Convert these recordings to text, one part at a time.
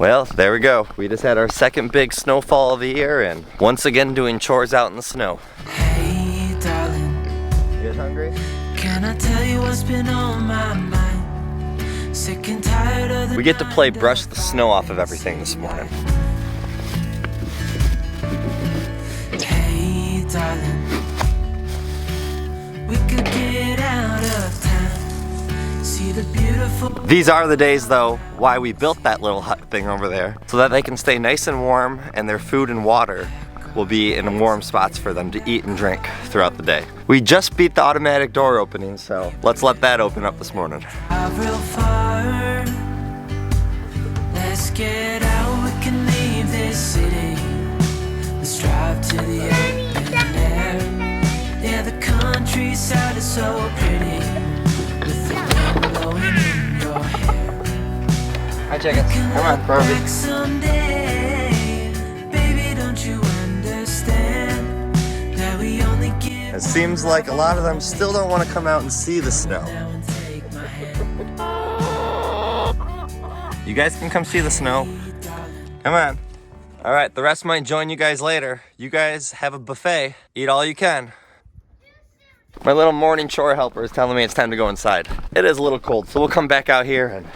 Well, there we go. We just had our second big snowfall of the year and once again doing chores out in the snow. Hey, darling. You guys hungry? Can I tell you what's been on my mind? Sick and tired of the We get to play brush the snow off of everything this morning. Hey, darling. We could get out of town. See the beautiful. These are the days though why we built that little hut thing over there, so that they can stay nice and warm and their food and water will be in warm spots for them to eat and drink throughout the day. We just beat the automatic door opening, so let's let that open up this morning. Real far. Let's get out, we can leave this city. Let's drive to the open air. Yeah, the countryside is so pretty, with the wind blowing in your hair. Hi chickens, come on, Barbie. Someday, baby, don't you understand that we only give. It seems like a lot of them still don't want to come out and see the snow. And take my hand. You guys can come see the snow. Come on. All right, the rest might join you guys later. You guys have a buffet. Eat all you can. My little morning chore helper is telling me it's time to go inside. It is a little cold, so we'll come back out here and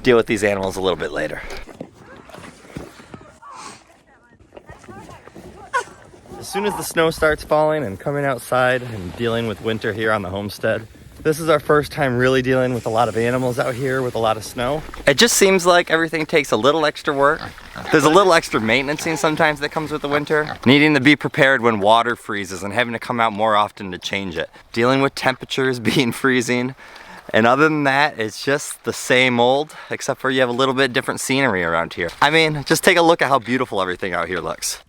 deal with these animals a little bit later. As soon as the snow starts falling and coming outside and dealing with winter here on the homestead, this is our first time really dealing with a lot of animals out here with a lot of snow. It just seems like everything takes a little extra work. There's a little extra maintenance sometimes that comes with the winter. Needing to be prepared when water freezes and having to come out more often to change it. Dealing with temperatures being freezing. And other than that, it's just the same old, except for you have a little bit different scenery around here. I mean, just take a look at how beautiful everything out here looks.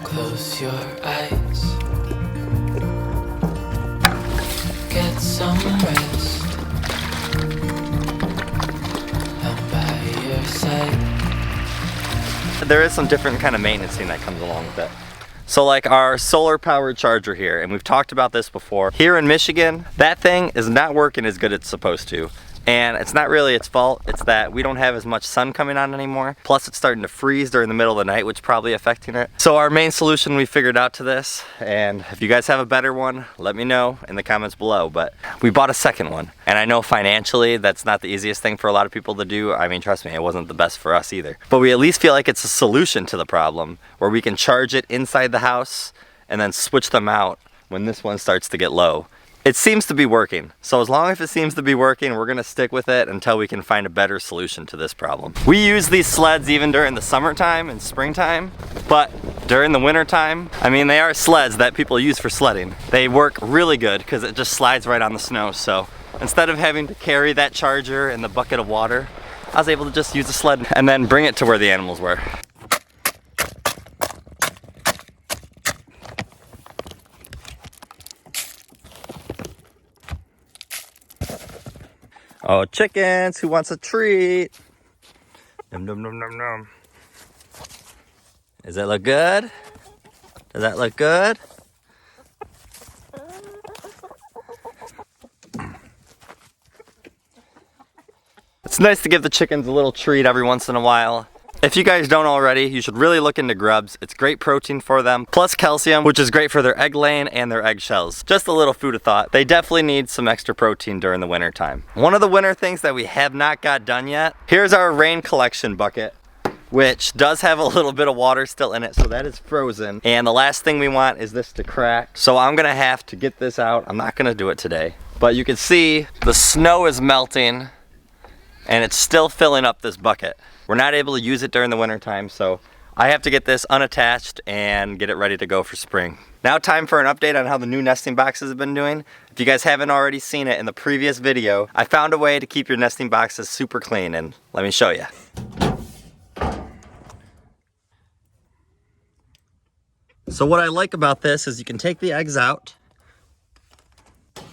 Close your eyes. Get some rest. I'm by your side. There is some different kind of maintenance that comes along with it. So like our solar powered charger here, and we've talked about this before. Here in Michigan, that thing is not working as good as it's supposed to. And it's not really its fault, it's that we don't have as much sun coming on anymore. Plus it's starting to freeze during the middle of the night, which is probably affecting it. So our main solution we figured out to this, and if you guys have a better one, let me know in the comments below, but we bought a second one. And I know financially that's not the easiest thing for a lot of people to do. I mean, trust me, it wasn't the best for us either. But we at least feel like it's a solution to the problem, where we can charge it inside the house and then switch them out when this one starts to get low. It seems to be working. So as long as it seems to be working, we're gonna stick with it until we can find a better solution to this problem. We use these sleds even during the summertime and springtime, but during the wintertime, I mean, they are sleds that people use for sledding. They work really good because it just slides right on the snow. So instead of having to carry that charger and the bucket of water, I was able to just use a sled and then bring it to where the animals were. Oh, chickens, who wants a treat? Nom nom nom nom nom. Does that look good? Does that look good? It's nice to give the chickens a little treat every once in a while. If you guys don't already, you should really look into grubs. It's great protein for them, plus calcium, which is great for their egg laying and their eggshells. Just a little food of thought. They definitely need some extra protein during the winter time. One of the winter things that we have not got done yet, here's our rain collection bucket, which does have a little bit of water still in it, so that is frozen. And the last thing we want is this to crack. So I'm gonna have to get this out. I'm not gonna do it today. But you can see the snow is melting and it's still filling up this bucket. We're not able to use it during the winter time, so I have to get this unattached and get it ready to go for spring. Now time for an update on how the new nesting boxes have been doing. If you guys haven't already seen it in the previous video, I found a way to keep your nesting boxes super clean, and let me show you. So what I like about this is you can take the eggs out,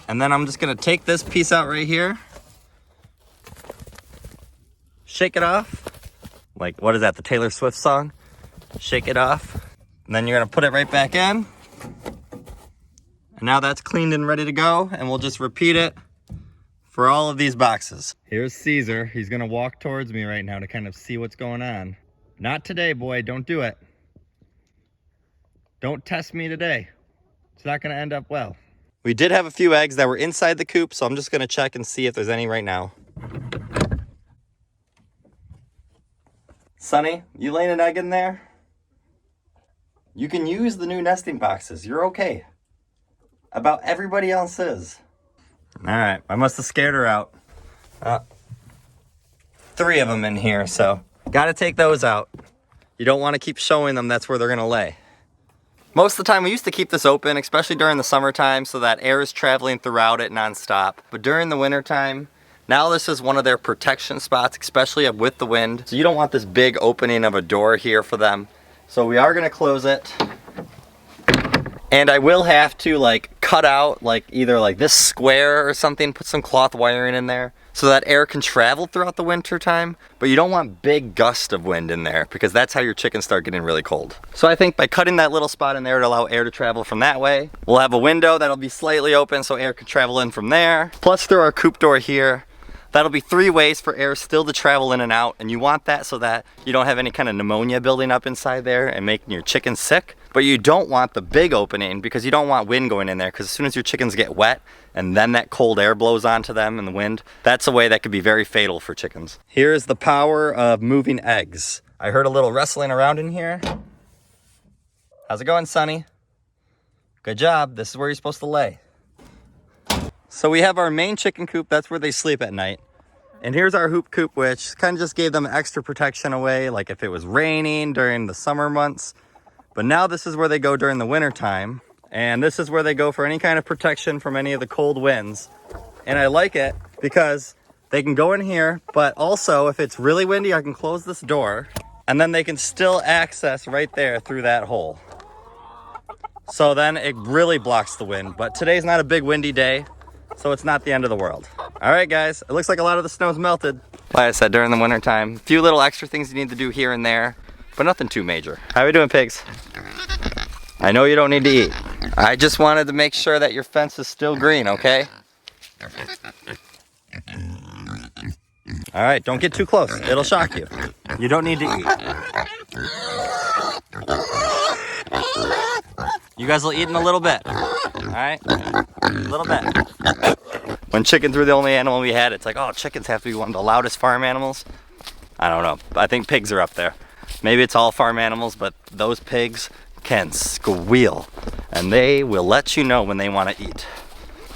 and then I'm just gonna take this piece out right here, shake it off. Like, what is that, the Taylor Swift song? Shake it off. And then you're gonna put it right back in. And now that's cleaned and ready to go, and we'll just repeat it for all of these boxes. Here's Caesar. He's gonna walk towards me right now to kind of see what's going on. Not today, boy, don't do it. Don't test me today. It's not gonna end up well. We did have a few eggs that were inside the coop, so I'm just gonna check and see if there's any right now. Sonny, you laying an egg in there? You can use the new nesting boxes. You're okay. About everybody else is. All right, I must have scared her out. 3 of them in here, so gotta take those out. You don't want to keep showing them that's where they're gonna lay. Most of the time we used to keep this open, especially during the summertime, so that air is traveling throughout it nonstop. But during the wintertime, now this is one of their protection spots, especially with the wind. So you don't want this big opening of a door here for them. So we are gonna close it. And I will have to like cut out like either like this square or something, put some cloth wiring in there so that air can travel throughout the winter time. But you don't want big gusts of wind in there because that's how your chickens start getting really cold. So I think by cutting that little spot in there to allow air to travel from that way, we'll have a window that'll be slightly open so air can travel in from there. Plus through our coop door here, that'll be 3 ways for air still to travel in and out, and you want that so that you don't have any kind of pneumonia building up inside there and making your chickens sick. But you don't want the big opening because you don't want wind going in there, because as soon as your chickens get wet and then that cold air blows onto them and the wind, that's a way that could be very fatal for chickens. Here's the power of moving eggs. I heard a little rustling around in here. How's it going, Sonny? Good job. This is where you're supposed to lay. So we have our main chicken coop. That's where they sleep at night. And here's our hoop coop, which kind of just gave them extra protection away, like if it was raining during the summer months. But now this is where they go during the winter time. And this is where they go for any kind of protection from any of the cold winds. And I like it because they can go in here, but also if it's really windy, I can close this door and then they can still access right there through that hole. So then it really blocks the wind. But today's not a big windy day, so it's not the end of the world. All right, guys, it looks like a lot of the snow's melted. Like I said, during the winter time, a few little extra things you need to do here and there, but nothing too major. How are we doing, pigs? I know you don't need to eat. I just wanted to make sure that your fence is still green, okay? All right, don't get too close. It'll shock you. You don't need to eat. You guys will eat in a little bit. All right? A little bit. When chickens were the only animal we had, it's like, oh, chickens have to be one of the loudest farm animals. I don't know. I think pigs are up there. Maybe it's all farm animals, but those pigs can squeal. And they will let you know when they want to eat,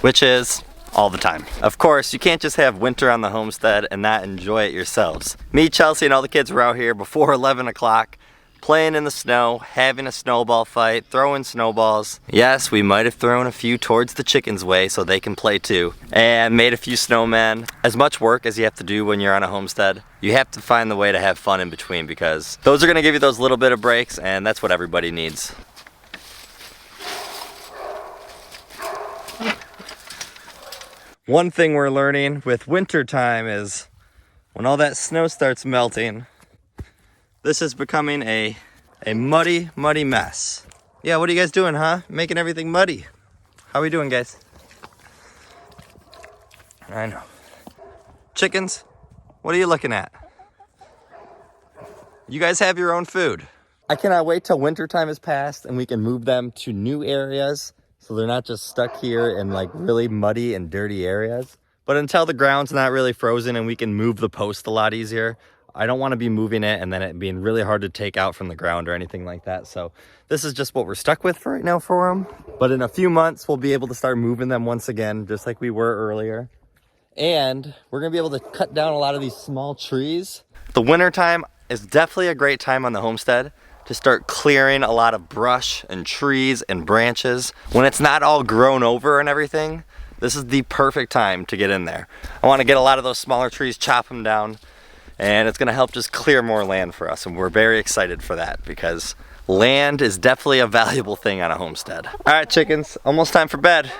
which is all the time. Of course, you can't just have winter on the homestead and not enjoy it yourselves. Me, Chelsea, and all the kids were out here before 11 o'clock, playing in the snow, having a snowball fight, throwing snowballs. Yes, we might have thrown a few towards the chickens' way so they can play too, and made a few snowmen. As much work as you have to do when you're on a homestead, you have to find the way to have fun in between, because those are gonna give you those little bit of breaks, and that's what everybody needs. One thing we're learning with winter time is when all that snow starts melting, this is becoming a muddy, muddy mess. Yeah, what are you guys doing, huh? Making everything muddy. How are we doing, guys? I know. Chickens, what are you looking at? You guys have your own food. I cannot wait till winter time is past and we can move them to new areas so they're not just stuck here in like really muddy and dirty areas. But until the ground's not really frozen and we can move the post a lot easier, I don't want to be moving it and then it being really hard to take out from the ground or anything like that. So this is just what we're stuck with for right now for them. But in a few months, we'll be able to start moving them once again, just like we were earlier. And we're going to be able to cut down a lot of these small trees. The winter time is definitely a great time on the homestead to start clearing a lot of brush and trees and branches. When it's not all grown over and everything, this is the perfect time to get in there. I want to get a lot of those smaller trees, chop them down, and it's gonna help just clear more land for us. And we're very excited for that because land is definitely a valuable thing on a homestead. All right, chickens, almost time for bed.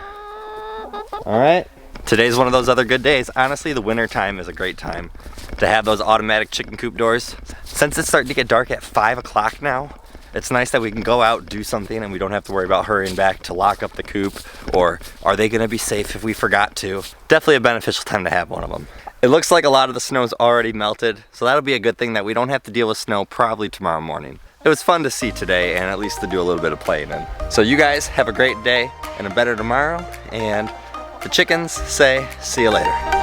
All right. Today's one of those other good days. Honestly, the winter time is a great time to have those automatic chicken coop doors. Since it's starting to get dark at 5 o'clock now, It's nice that we can go out, do something, and we don't have to worry about hurrying back to lock up the coop, or are they gonna be safe if we forgot to? Definitely a beneficial time to have one of them. It looks like a lot of the snow's already melted, so that'll be a good thing that we don't have to deal with snow probably tomorrow morning. It was fun to see today and at least to do a little bit of playing in. So you guys have a great day and a better tomorrow, and the chickens say, see you later.